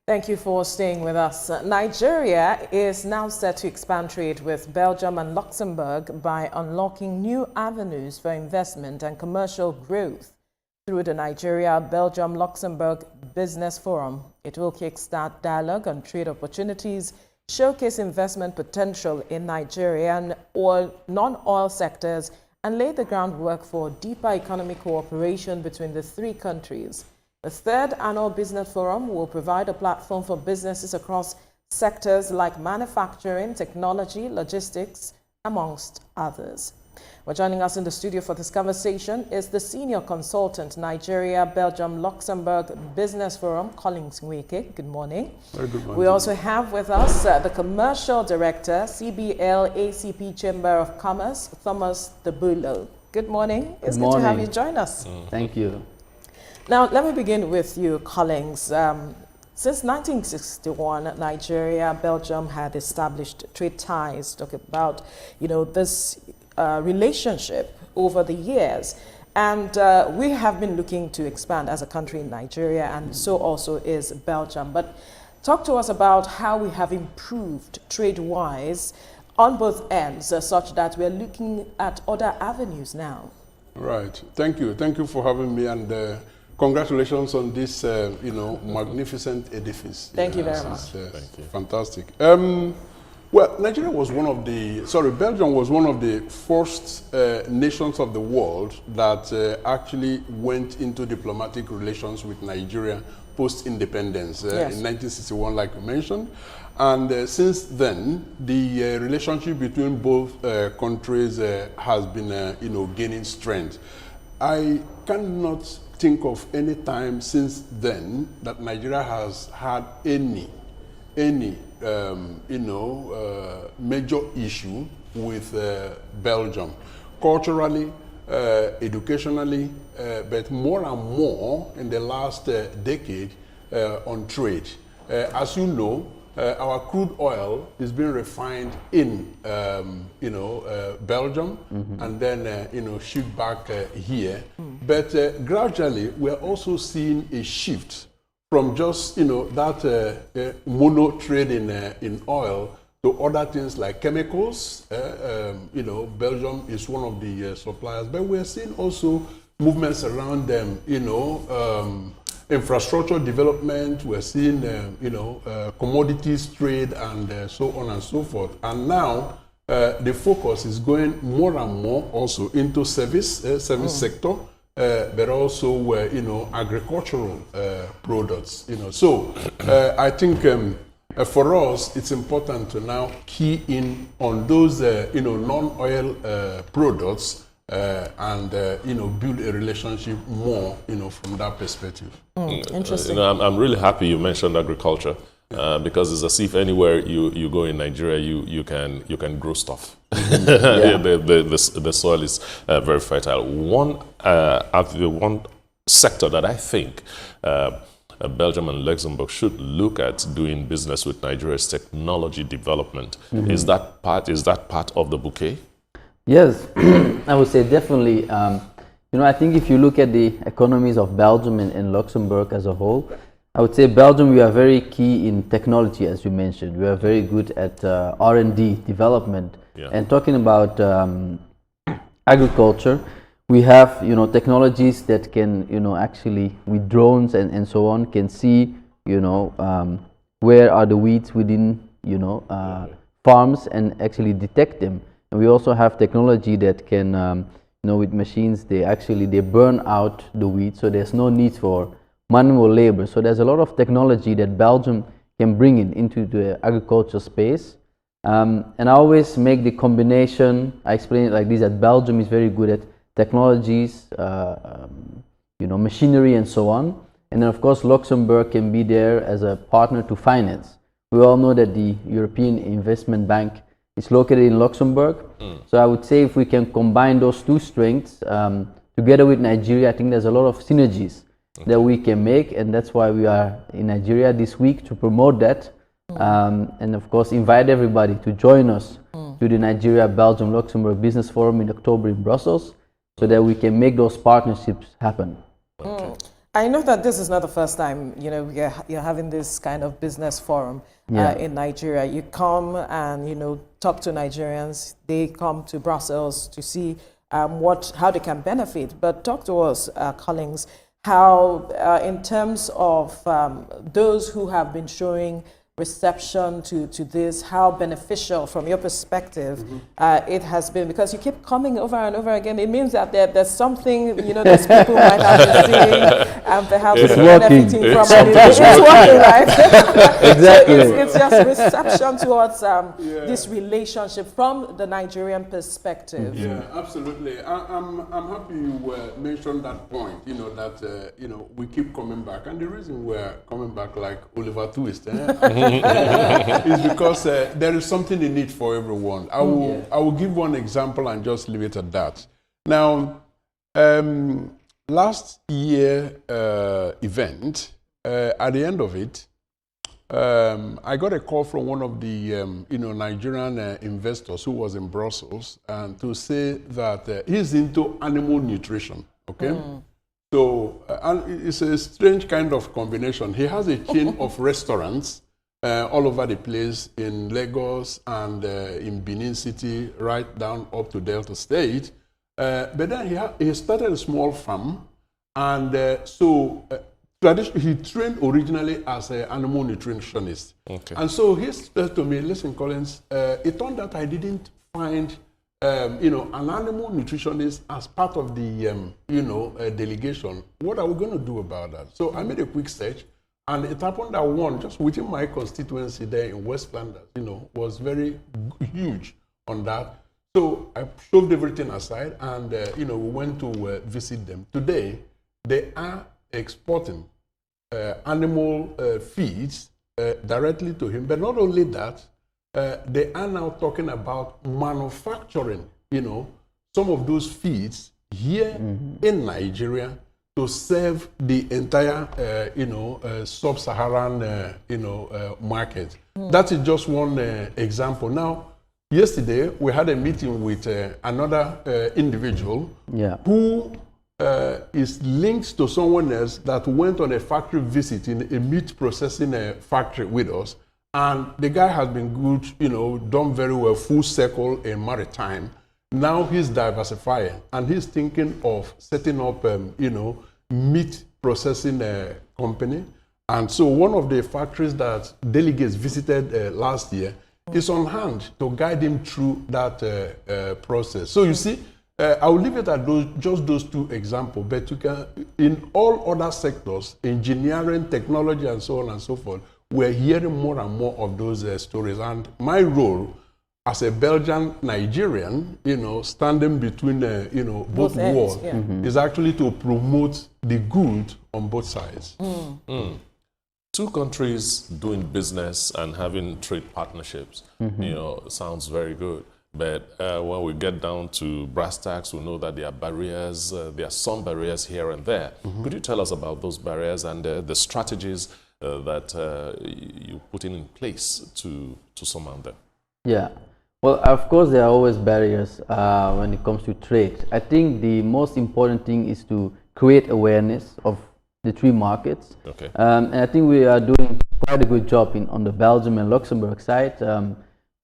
Thank you for staying with us. Nigeria is now set to expand trade with Belgium and Luxembourg by unlocking new avenues for investment and commercial growth through the Nigeria-Belgium-Luxembourg Business Forum. It will kickstart dialogue on trade opportunities, showcase investment potential in Nigerian non-oil sectors, and lay the groundwork for deeper economic cooperation between the three countries. The third annual business forum will provide a platform for businesses across sectors like manufacturing, technology, logistics, amongst others. Well, joining us in the studio for this conversation is the senior consultant, Nigeria, Belgium, Luxembourg Business Forum, Nweke. Good morning. Very good morning. We also have with us the commercial director, CBL ACP Chamber of Commerce, Thomas Beule. Good morning. It's good to have you join us. Thank you. Now, let me begin with you, Collins. Since 1961, Nigeria, Belgium had established trade ties. Talk about, this relationship over the years. And we have been looking to expand as a country in Nigeria, and so also is Belgium. But talk to us about how we have improved trade-wise on both ends, such that we're looking at other avenues now. Right. Thank you. Thank you for having me, and congratulations on this, magnificent edifice. Thank you very much. Thank you. Fantastic. Well, Belgium was one of the first nations of the world that actually went into diplomatic relations with Nigeria post-independence in 1961, like you mentioned. And since then, the relationship between both countries has been, gaining strength. I cannot think of any time since then that Nigeria has had any major issue with Belgium, culturally, educationally, but more and more in the last decade on trade. As you know, our crude oil is being refined in, Belgium, and then, shipped back here. But gradually, we're also seeing a shift from just, that mono trade in oil to other things like chemicals. Belgium is one of the suppliers, but we're seeing also movements around them, infrastructure development. We're seeing, commodities trade and so on and so forth. And now the focus is going more and more also into service sector, but also, agricultural products. So I think for us, it's important to now key in on those, non-oil products. And build a relationship more, from that perspective. Interesting. I'm really happy you mentioned agriculture because it's as if anywhere you go in Nigeria, you can grow stuff. The soil is very fertile. One sector that I think Belgium and Luxembourg should look at doing business with Nigeria is technology development. Is that part of the bouquet? Yes, I would say definitely. I think if you look at the economies of Belgium and Luxembourg as a whole, I would say Belgium, we are very key in technology, as you mentioned. We are very good at R&D development. Yeah. And talking about agriculture, we have, technologies that can, actually with drones and so on, can see, where are the weeds within, farms and actually detect them. And we also have technology that can, with machines, they burn out the weeds, so there's no need for manual labor. So there's a lot of technology that Belgium can bring into the agriculture space. And I always make the combination, I explain it like this, that Belgium is very good at technologies, machinery and so on. And then of course Luxembourg can be there as a partner to finance. We all know that the European Investment Bank is located in Luxembourg. So I would say if we can combine those two strengths together with Nigeria, I think there's a lot of synergies that we can make, and that's why we are in Nigeria this week to promote that. And of course invite everybody to join us to the Nigeria, Belgium, Luxembourg Business Forum in October in Brussels, so that we can make those partnerships happen. I know that this is not the first time, you know, you're having this kind of business forum in Nigeria. You come and, you know, talk to Nigerians. They come to Brussels to see how they can benefit. But talk to us, Collins, how in terms of those who have been showing reception to this, how beneficial from your perspective it has been, because you keep coming over and over again. It means that there's something, you know, those people might have been seeing and perhaps benefiting from it. It's working, right? Exactly. So it's just reception towards this relationship from the Nigerian perspective. Yeah, absolutely. I'm happy you mentioned that point, you know, that, you know, we keep coming back. And the reason we're coming back like Oliver Twist, is because there is something in it for everyone. I will give one example and just leave it at that. Now, last year event, at the end of it, I got a call from one of the you know, Nigerian investors who was in Brussels, and to say that he's into animal nutrition. Okay. So and it's a strange kind of combination. He has a chain of restaurants all over the place in Lagos and in Benin City, right down up to Delta State. But then he started a small farm, and so he trained originally as an animal nutritionist. Okay. And so he said to me, listen, Collins, it turned out I didn't find you know, an animal nutritionist as part of the you know, delegation. What are we going to do about that? So I made a quick search. And it happened that one, just within my constituency there in West Flanders, you know, was very huge on that. So I shoved everything aside and, you know, we went to visit them. Today, they are exporting animal feeds directly to him. But not only that, they are now talking about manufacturing, you know, some of those feeds here in Nigeria to serve the entire, you know, sub-Saharan, you know, market. That is just one example. Now, yesterday we had a meeting with another individual who is linked to someone else that went on a factory visit in a meat processing factory with us. And the guy has been good, you know, done very well, full circle in maritime. Now he's diversifying and he's thinking of setting up, you know, meat processing company. And so one of the factories that delegates visited last year is on hand to guide him through that process. So you see, I will leave it at just those two examples, but you can, in all other sectors, engineering, technology, and so on and so forth, we're hearing more and more of those stories. And my role as a Belgian Nigerian, you know, standing between, you know, both worlds, is actually to promote the good on both sides. Two countries doing business and having trade partnerships, you know, sounds very good. But when we get down to brass tacks, we know that there are barriers. There are some barriers here and there. Could you tell us about those barriers and the strategies that you put in place to surmount them? Yeah. Well, of course, there are always barriers when it comes to trade. I think the most important thing is to create awareness of the three markets. Okay. And I think we are doing quite a good job on the Belgium and Luxembourg side.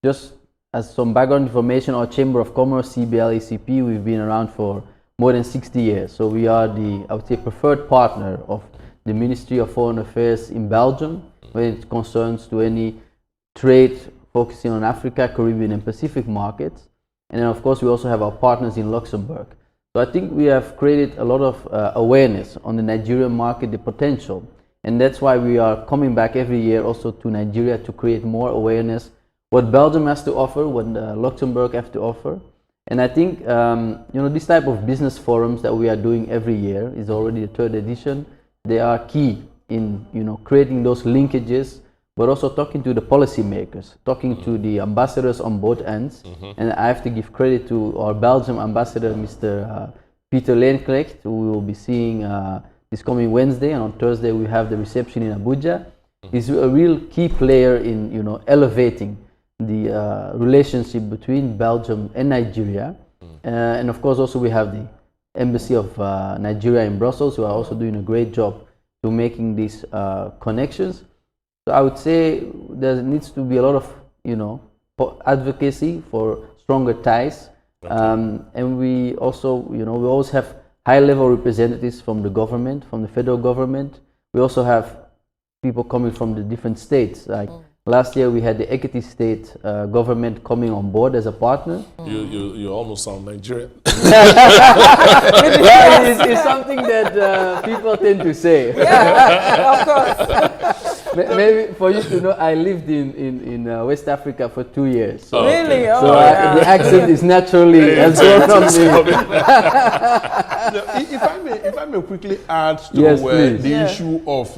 Just as some background information, our Chamber of Commerce, CBL-ACP, we've been around for more than 60 years. So we are the, I would say, preferred partner of the Ministry of Foreign Affairs in Belgium when it concerns to any trade focusing on Africa, Caribbean and Pacific markets. And then of course we also have our partners in Luxembourg. So I think we have created a lot of awareness on the Nigerian market, the potential. And that's why we are coming back every year also to Nigeria to create more awareness, what Belgium has to offer, what Luxembourg have to offer. And I think you know, this type of business forums that we are doing every year is already the 3rd edition. They are key in, you know, creating those linkages, but also talking to the policymakers, talking to the ambassadors on both ends. And I have to give credit to our Belgium ambassador, Mr. Peter Leenkrecht, who we will be seeing this coming Wednesday, and on Thursday we have the reception in Abuja. He's a real key player in, you know, elevating the relationship between Belgium and Nigeria. And of course also we have the Embassy of Nigeria in Brussels, who are also doing a great job to making these connections. So I would say there needs to be a lot of, advocacy for stronger ties. And we also, we always have high-level representatives from the government, from the federal government. We also have people coming from the different states. Like last year, we had the Ekiti state government coming on board as a partner. You almost sound Nigerian. Well, it's something that people tend to say. Yeah, of course. Maybe for you to know, I lived in West Africa for 2 years. So, Really? so the accent is naturally as well from me. If I may quickly add to Yes, the please. issue of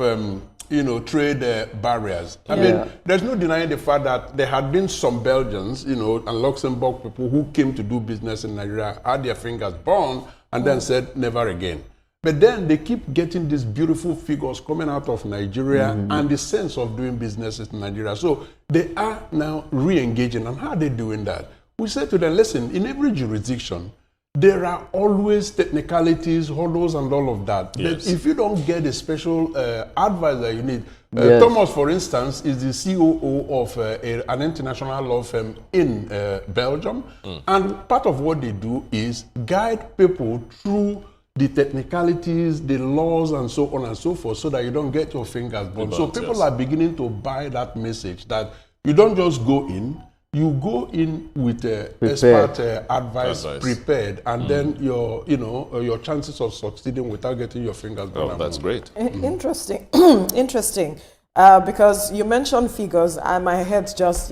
trade barriers. I mean, there's no denying the fact that there had been some Belgians, and Luxembourg people who came to do business in Nigeria, had their fingers burned, and then said never again. But then they keep getting these beautiful figures coming out of Nigeria and the sense of doing business in Nigeria. So they are now re-engaging. And how are they doing that? We say to them, listen, in every jurisdiction, there are always technicalities, hurdles, and all of that. Yes. But if you don't get a special advisor you need, Thomas, for instance, is the COO of an international law firm in Belgium. And part of what they do is guide people through the technicalities, the laws, and so on and so forth, so that you don't get your fingers burned. So people are beginning to buy that message that you don't just go in, you go in with expert advice prepared, and then your chances of succeeding without getting your fingers burned. Oh, that's great. Interesting. Interesting. Because you mentioned figures, and my head just,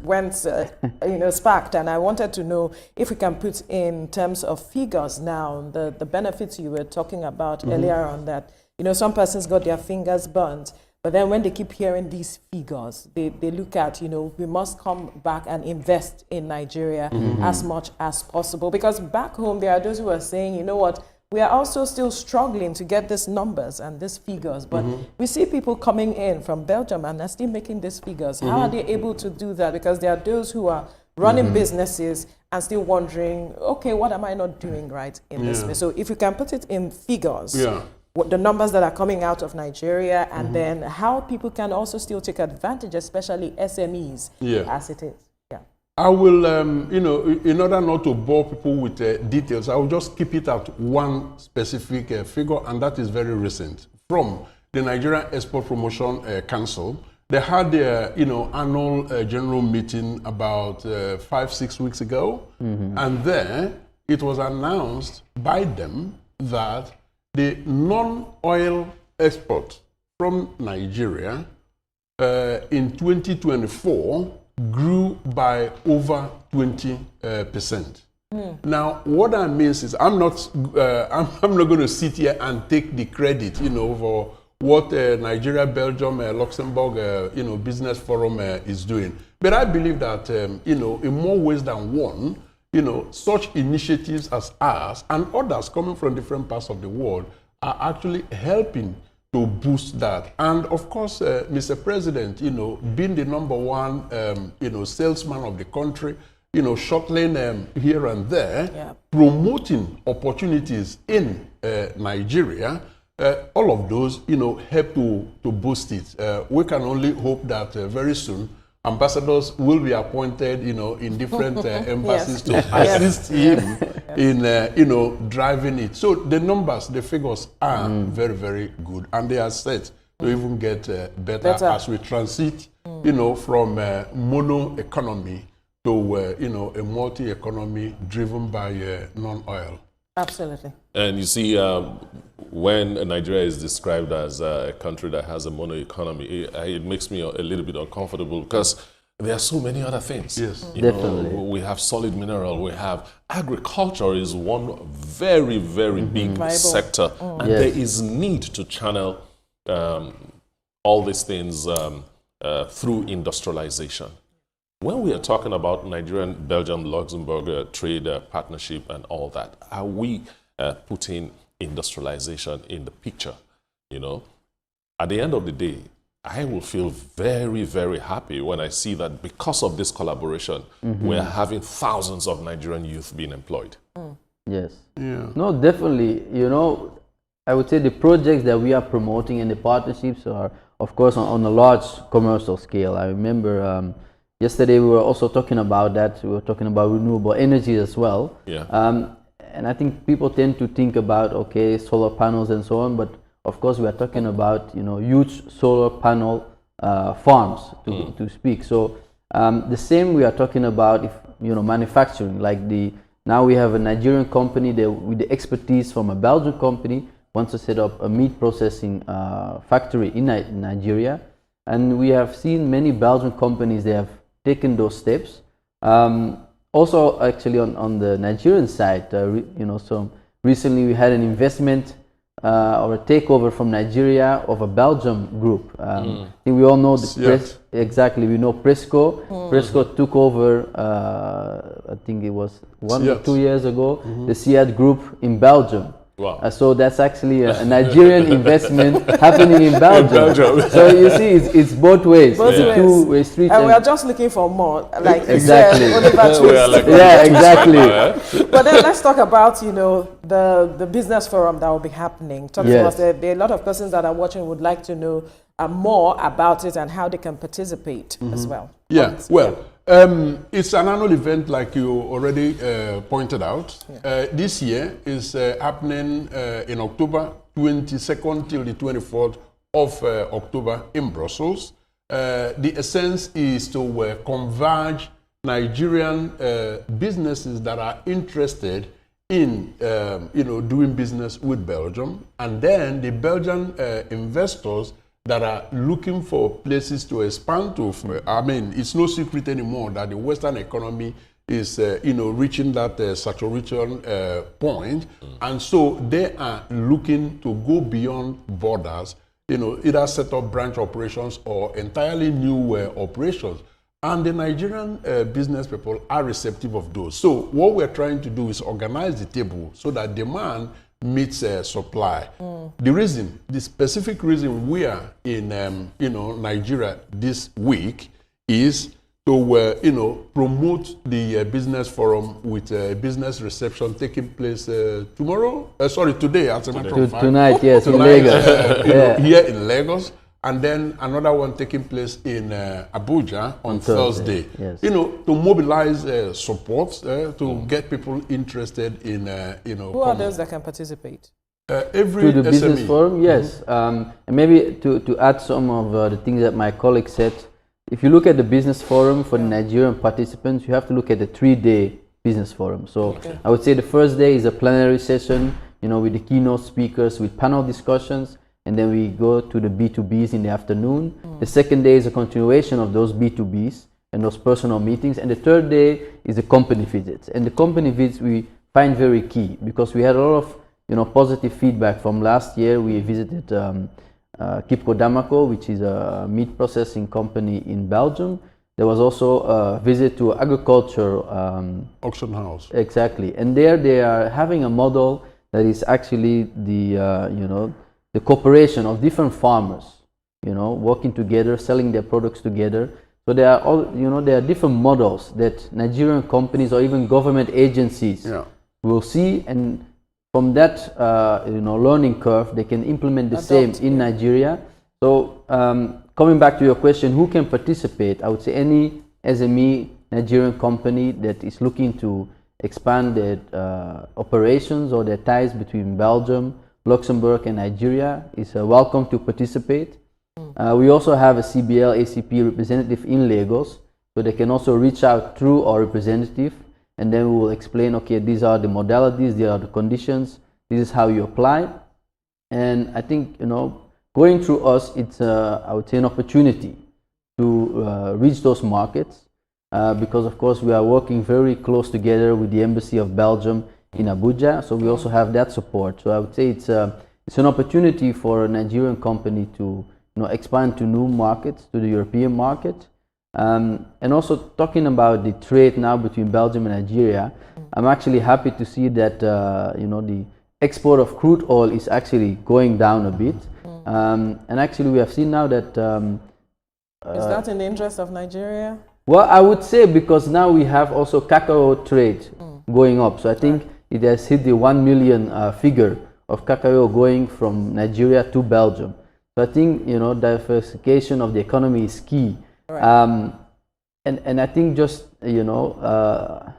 went, sparked, and I wanted to know if we can put in terms of figures now, the benefits you were talking about earlier on, that, some persons got their fingers burnt, but then when they keep hearing these figures, they look at, we must come back and invest in Nigeria as much as possible, because back home there are those who are saying, you know what, we are also still struggling to get these numbers and these figures, but we see people coming in from Belgium and are still making these figures. How are they able to do that? Because there are those who are running businesses and still wondering, okay, what am I not doing right in this space? So if you can put it in figures, what the numbers that are coming out of Nigeria, and then how people can also still take advantage, especially SMEs, as it is. I will, in order not to bore people with details, I will just keep it at one specific figure, and that is very recent. From the Nigerian Export Promotion Council, they had their, annual general meeting about 5-6 weeks ago, and there it was announced by them that the non-oil export from Nigeria in 2024 grew by over 20%. Now, what that means is I'm not going to sit here and take the credit, for what Nigeria, Belgium, Luxembourg, Business Forum is doing. But I believe that, in more ways than one, such initiatives as ours and others coming from different parts of the world are actually helping to boost that. And of course, Mr. President, being the number one, salesman of the country, shuttling here and there, promoting opportunities in Nigeria, all of those, help to boost it. We can only hope that very soon ambassadors will be appointed, in different embassies to assist him in, driving it. So the numbers, the figures are very, very good, and they are set to even get better as we transit, from mono economy to, a multi-economy driven by non-oil. Absolutely. And you see, when Nigeria is described as a country that has a mono economy, it makes me a little bit uncomfortable, because there are so many other things. Yes, definitely. We have solid mineral. We have agriculture is one very, very big sector, and there is need to channel all these things through industrialization. When we are talking about Nigerian, Belgium, Luxembourg trade partnership and all that, are we putting industrialization in the picture? At the end of the day, I will feel very, very happy when I see that because of this collaboration, we're having thousands of Nigerian youth being employed. Yes. Yeah. No, definitely. I would say the projects that we are promoting and the partnerships are, of course, on a large commercial scale. I remember yesterday we were also talking about that. We were talking about renewable energy as well. Yeah. And I think people tend to think about, okay, solar panels and so on, but of course we are talking about, huge solar panel farms to speak. So the same we are talking about if, manufacturing, like now we have a Nigerian company that with the expertise from a Belgian company wants to set up a meat processing factory in Nigeria. And we have seen many Belgian companies, they have taken those steps. Also, actually, on the Nigerian side, so recently we had an investment or a takeover from Nigeria of a Belgium group. I think we all know exactly. We know Presco. Presco took over. I think it was 1 or 2 years ago. The Siad group in Belgium. Wow. So that's actually a Nigerian investment happening in Belgium. So you see, it's both ways. Both it's a ways. two-way street. And we are just looking for more. Like exactly. We are like yeah, exactly. But then let's talk about, the business forum that will be happening. Talk to us. There are a lot of persons that are watching would like to know more about it and how they can participate as well. Yeah, well, it's an annual event like you already pointed out. Yeah. This year is happening in October 22nd till the 24th of October in Brussels. The essence is to converge Nigerian businesses that are interested in doing business with Belgium, and then the Belgian investors that are looking for places to expand to. I mean, it's no secret anymore that the Western economy is, reaching that saturation point, and so they are looking to go beyond borders. Either set up branch operations or entirely new operations. And the Nigerian business people are receptive of those. So what we're trying to do is organize the table so that demand meets supply. The specific reason we are in, Nigeria this week is to, promote the business forum with a business reception taking place today, as a matter of fact. Tonight, yes, in Lagos. Here in Lagos. And then another one taking place in Abuja on Thursday. Yes. To mobilize support, to get people interested in, Who are those that can participate? Every To the SME. business forum, yes. And maybe to add some of the things that my colleague said, if you look at the business forum for the Nigerian participants, you have to look at the 3-day business forum. So I would say the first day is a plenary session, with the keynote speakers, with panel discussions. And then we go to the B2Bs in the afternoon. The second day is a continuation of those B2Bs and those personal meetings. And the third day is the company visits. And the company visits we find very key because we had a lot of positive feedback from last year. We visited Kipco Damaco, which is a meat processing company in Belgium. There was also a visit to agriculture auction house. Exactly. And there they are having a model that is actually the cooperation of different farmers, working together, selling their products together. So there are there are different models that Nigerian companies or even government agencies will see, and from that learning curve, they can implement the same in Nigeria. So coming back to your question, who can participate? I would say any SME Nigerian company that is looking to expand their operations or their ties between Belgium, Luxembourg and Nigeria is welcome to participate. We also have a CBL ACP representative in Lagos, so they can also reach out through our representative, and then we will explain, okay, these are the modalities, these are the conditions, this is how you apply. And I think, going through us, it's, I would say, an opportunity to reach those markets because, of course, we are working very close together with the Embassy of Belgium in Abuja, so we also have that support. So I would say it's an opportunity for a Nigerian company to expand to new markets, to the European market, and also talking about the trade now between Belgium and Nigeria. I'm actually happy to see that the export of crude oil is actually going down a bit, and actually we have seen now that is that in the interest of Nigeria? Well, I would say because now we have also cacao trade going up, so I think it has hit the 1 million figure of cacao going from Nigeria to Belgium. So I think, you know, diversification of the economy is key. Right. And I think just, you know,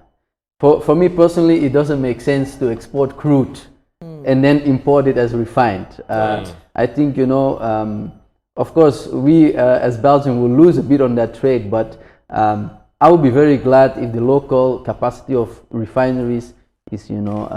for me personally, it doesn't make sense to export crude and then import it as refined. I think, you know, of course, we as Belgium will lose a bit on that trade, but I would be very glad if the local capacity of refineries is, you know,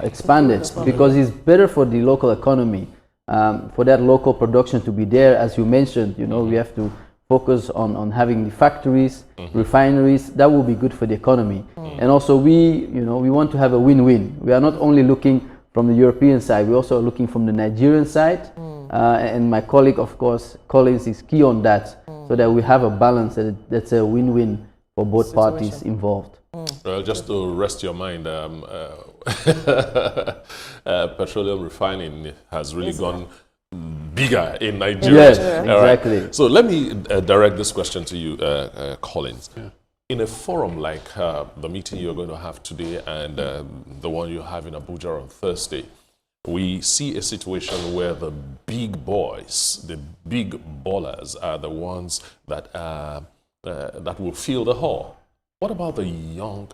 expanded, because it's better for the local economy, for that local production to be there. As you mentioned, you know, we have to focus on having the factories, refineries. That will be good for the economy. And also we, you know, we want to have a win-win. We are not only looking from the European side, we're also looking from the Nigerian side. And my colleague, of course, Collins, is key on that, so that we have a balance that's a win-win for both parties involved. Just to rest your mind, petroleum refining has really gone bigger in Nigeria. Yes, exactly. Right. So let me direct this question to you, Collins. Yeah. In a forum like the meeting you're going to have today and the one you have in Abuja on Thursday, we see a situation where the big boys, the big ballers, are the ones that that will fill the hall. What about the young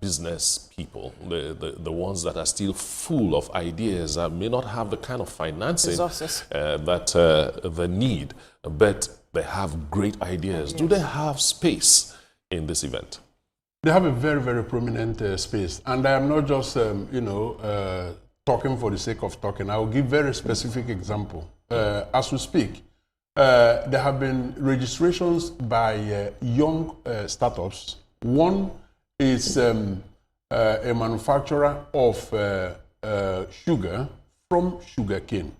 business people, the ones that are still full of ideas, may not have the kind of financing that they need, but they have great ideas? Do they have space in this event? They have a very, very prominent space. And I am not just, you know, talking for the sake of talking. I will give very specific example. As we speak, there have been registrations by young startups. One is a manufacturer of sugar from sugarcane.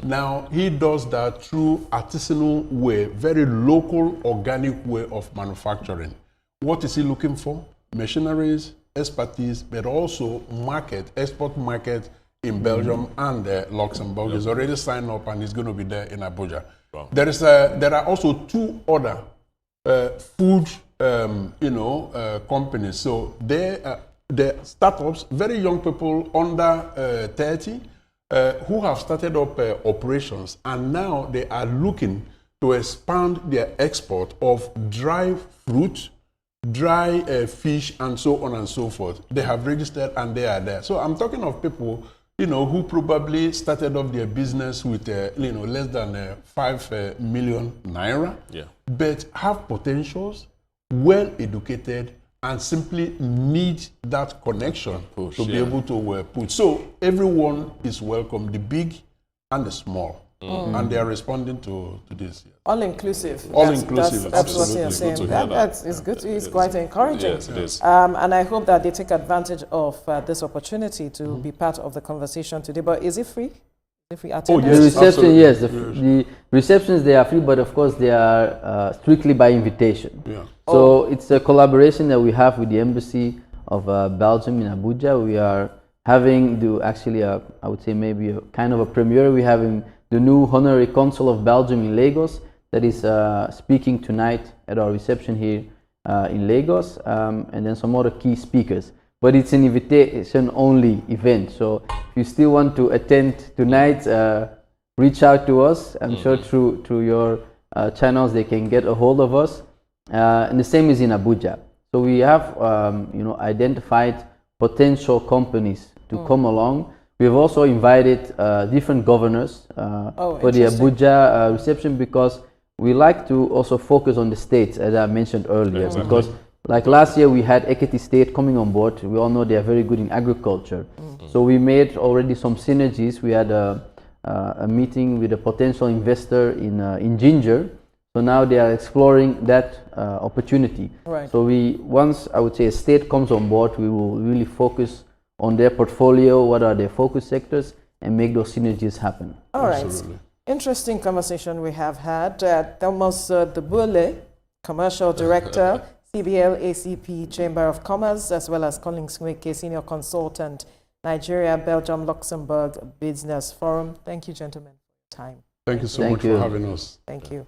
Now, he does that through artisanal way, very local, organic way of manufacturing. What is he looking for? Machineries, expertise, but also market, export market in Belgium and Luxembourg. He's already signed up and he's going to be there in Abuja. Wow. There are also two other food you know, companies. So the startups, very young people under 30, who have started up operations, and now they are looking to expand their export of dry fruit, dry fish, and so on and so forth. They have registered and they are there. So I'm talking of people, you know, who probably started up their business with, you know, less than 5 million naira, but have potentials, well educated, and simply need that connection to be able to put. So everyone is welcome, the big and the small, and they are responding to this. All inclusive. All inclusive. That's what you're saying. It's good. It's quite encouraging. Yes, it is. And I hope that they take advantage of this opportunity to be part of the conversation today. But is it free? Attendance? Oh, yes, the reception, absolutely. yes. The receptions, they are free, but of course they are strictly by invitation. Yeah. So it's a collaboration that we have with the Embassy of Belgium in Abuja. We are having actually, I would say maybe a kind of a premiere. We're having the new Honorary Consul of Belgium in Lagos that is speaking tonight at our reception here in Lagos, and then some other key speakers. But it's an invitation-only event. So if you still want to attend tonight, reach out to us. I'm sure through your channels they can get a hold of us. And the same is in Abuja. So we have you know, identified potential companies to come along. We've also invited different governors for the Abuja reception, because we like to also focus on the states, as I mentioned earlier. Exactly. Because like last year, we had Ekiti State coming on board. We all know they are very good in agriculture. So we made already some synergies. We had a meeting with a potential investor in ginger. So now they are exploring that opportunity. Right. So once I would say a state comes on board, we will really focus on their portfolio, what are their focus sectors, and make those synergies happen. All right. Absolutely. Interesting conversation we have had. Thomas Beule, Commercial Director, CBL ACP Chamber of Commerce, as well as Collins Nweke, Senior Consultant, Nigeria, Belgium, Luxembourg Business Forum. Thank you, gentlemen, for your time. Thank you so much for having us. Thank you.